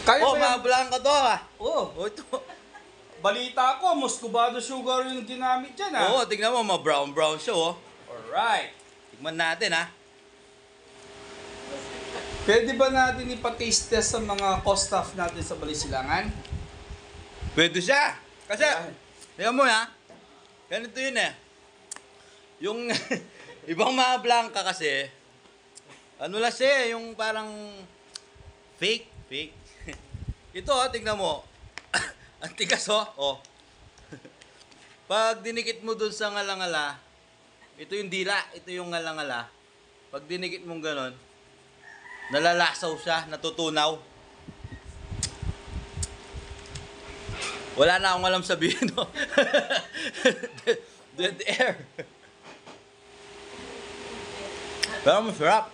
Kaya Oh, ba yan? mga blanca to ah. Oh, Oh, ito. balita ko, muscovado sugar yung ginamit dyan ah. Oo, tingnan mo, mga brown siya oh. Alright. Tikman natin ah. Pwede ba natin ipa-taste test sa mga co-staff natin sa Balisilangan? Pwede siya. Kasi, Alright. tingnan mo ha. Ganito yun eh. Yung ibang mga blanca kasi, ano lang siya eh, yung parang fake. Ito oh, tingnan mo. Ang tigas oh. Oh. Pag dinikit mo dun sa ngalangala, ito yung dila, ito yung ngalangala. Pag dinikit mong ganon, nalalasaw siya, natutunaw. Wala na akong alam sabihin, no? Dead air. Pero masarap.